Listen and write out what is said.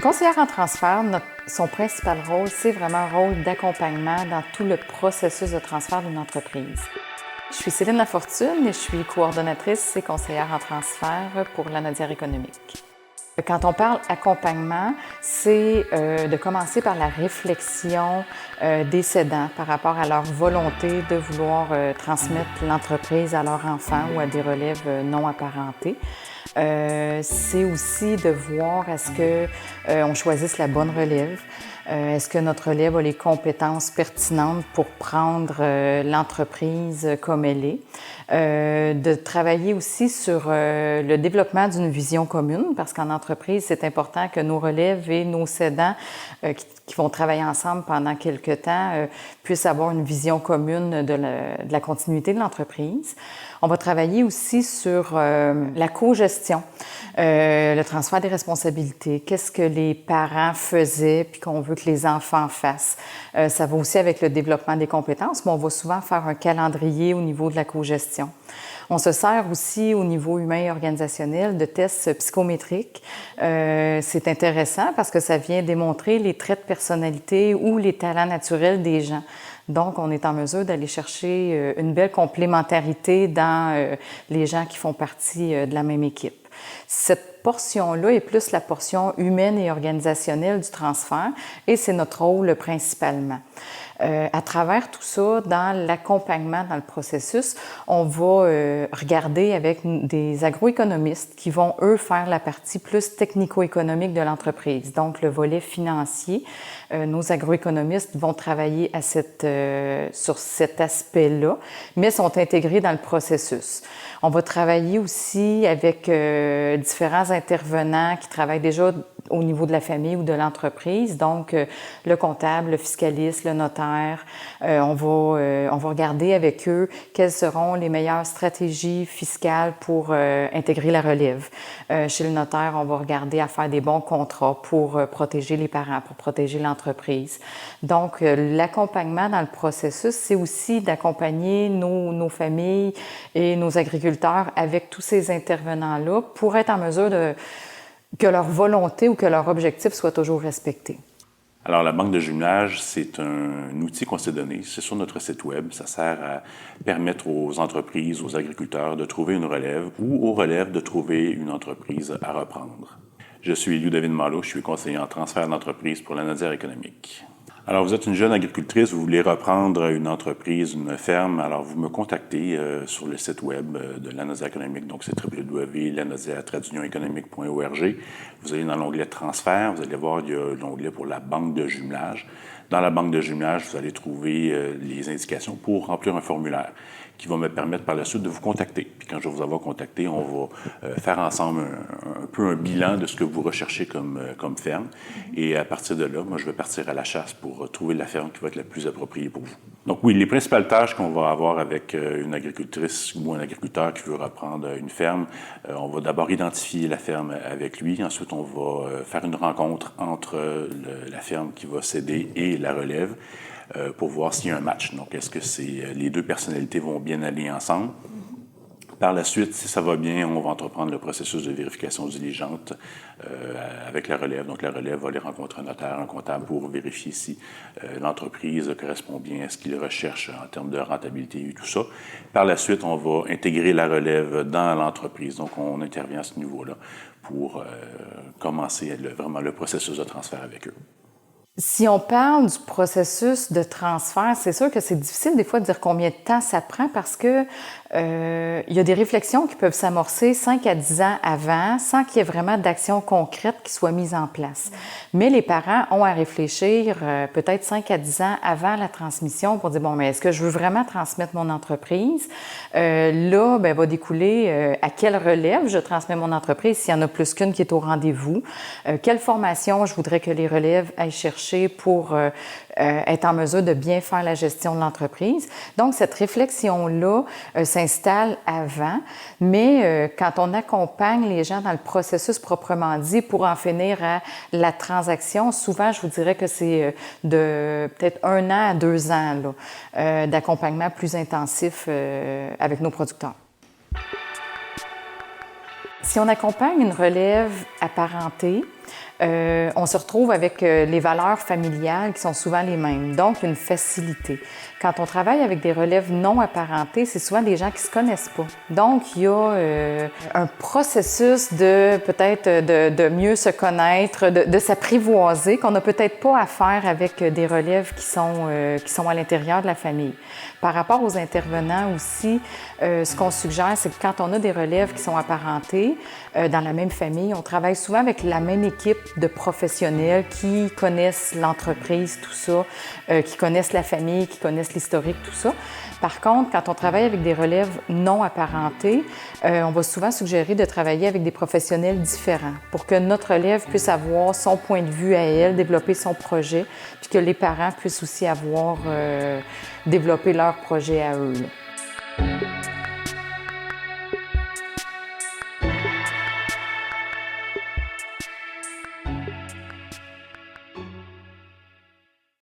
Une conseillère en transfert, son principal rôle, c'est vraiment un rôle d'accompagnement dans tout le processus de transfert d'une entreprise. Je suis Céline Lafortune et je suis coordonnatrice et conseillère en transfert pour la Nodière économique. Quand on parle accompagnement, c'est de commencer par la réflexion des cédants par rapport à leur volonté de vouloir transmettre l'entreprise à leurs enfants ou à des relèves non apparentées. C'est aussi de voir est-ce qu'on choisisse la bonne relève. Est-ce que notre relève a les compétences pertinentes pour prendre l'entreprise comme elle est? De travailler aussi sur le développement d'une vision commune, parce qu'en entreprise, c'est important que nos relèves et nos cédants qui vont travailler ensemble pendant quelques temps puissent avoir une vision commune de la continuité de l'entreprise. On va travailler aussi sur la cogestion, le transfert des responsabilités. Qu'est-ce que les parents faisaient puis qu'on veut que les enfants fassent? Ça va aussi avec le développement des compétences, mais on va souvent faire un calendrier au niveau de la cogestion. On se sert aussi au niveau humain et organisationnel de tests psychométriques. C'est intéressant parce que ça vient démontrer les traits de personnalité ou les talents naturels des gens. Donc, on est en mesure d'aller chercher une belle complémentarité dans les gens qui font partie de la même équipe. Cette portion-là est plus la portion humaine et organisationnelle du transfert et c'est notre rôle principalement. À travers tout ça, dans l'accompagnement dans le processus, on va regarder avec des agroéconomistes qui vont, eux, faire la partie plus technico-économique de l'entreprise, donc le volet financier. Nos agroéconomistes vont travailler sur cet aspect-là, mais sont intégrés dans le processus. On va travailler aussi avec différents intervenants qui travaillent déjà au niveau de la famille ou de l'entreprise, donc le comptable, le fiscaliste, le notaire. On va regarder avec eux quelles seront les meilleures stratégies fiscales pour intégrer la relève. Chez le notaire, on va regarder à faire des bons contrats pour protéger les parents, pour protéger l'entreprise. Donc, l'accompagnement dans le processus, c'est aussi d'accompagner nos familles et nos agriculteurs avec tous ces intervenants-là pour être en mesure que leur volonté ou que leur objectif soit toujours respecté. Alors, la banque de jumelage, c'est un outil qu'on s'est donné. C'est sur notre site web. Ça sert à permettre aux entreprises, aux agriculteurs de trouver une relève ou aux relèves de trouver une entreprise à reprendre. Je suis Ludovine Malo, je suis conseiller en transfert d'entreprise pour la Nodière économique. Alors, vous êtes une jeune agricultrice, vous voulez reprendre une entreprise, une ferme, alors vous me contactez sur le site web de la Nodière économique, donc c'est www.lanodière-économique.org. Vous allez dans l'onglet transfert, vous allez voir, il y a l'onglet pour la banque de jumelage. Dans la banque de jumelage, vous allez trouver les indications pour remplir un formulaire qui va me permettre par la suite de vous contacter. Puis quand je vais vous avoir contacté, on va faire ensemble un peu un bilan de ce que vous recherchez comme ferme. Et à partir de là, moi, je vais partir à la chasse pour trouver la ferme qui va être la plus appropriée pour vous. Donc oui, les principales tâches qu'on va avoir avec une agricultrice ou un agriculteur qui veut reprendre une ferme, on va d'abord identifier la ferme avec lui. Ensuite, on va faire une rencontre entre la ferme qui va céder et la relève pour voir s'il y a un match. Donc, est-ce que les deux personnalités vont bien aller ensemble? Par la suite, si ça va bien, on va entreprendre le processus de vérification diligente avec la relève. Donc, la relève va aller rencontrer un notaire, un comptable pour vérifier si l'entreprise correspond bien à ce qu'il recherche en termes de rentabilité et tout ça. Par la suite, on va intégrer la relève dans l'entreprise. Donc, on intervient à ce niveau-là pour commencer vraiment le processus de transfert avec eux. Si on parle du processus de transfert, c'est sûr que c'est difficile des fois de dire combien de temps ça prend parce que il y a des réflexions qui peuvent s'amorcer 5 à 10 ans avant sans qu'il y ait vraiment d'action concrète qui soit mise en place. Mais les parents ont à réfléchir peut-être 5 à 10 ans avant la transmission pour dire, bon, mais est-ce que je veux vraiment transmettre mon entreprise? Là, ben, va découler à quelle relève je transmets mon entreprise s'il y en a plus qu'une qui est au rendez-vous. Quelle formation je voudrais que les relèves aillent chercher pour être en mesure de bien faire la gestion de l'entreprise. Donc, cette réflexion-là s'installe avant, mais quand on accompagne les gens dans le processus proprement dit pour en finir à la transaction, souvent, je vous dirais que c'est de peut-être 1 an à 2 ans d'accompagnement plus intensif avec nos producteurs. Si on accompagne une relève apparentée, on se retrouve avec les valeurs familiales qui sont souvent les mêmes, donc une facilité. Quand on travaille avec des relèves non apparentés, c'est souvent des gens qui ne se connaissent pas. Donc, il y a un processus de peut-être de mieux se connaître, de s'apprivoiser, qu'on n'a peut-être pas à faire avec des relèves qui sont à l'intérieur de la famille. Par rapport aux intervenants aussi, ce qu'on suggère, c'est que quand on a des relèves qui sont apparentées dans la même famille, on travaille souvent avec la même équipe de professionnels qui connaissent l'entreprise, tout ça, qui connaissent la famille, qui connaissent l'historique, tout ça. Par contre, quand on travaille avec des relèves non apparentées, on va souvent suggérer de travailler avec des professionnels différents pour que notre relève puisse avoir son point de vue à elle, développer son projet, puis que les parents puissent aussi avoir développé leur projet à eux. Là.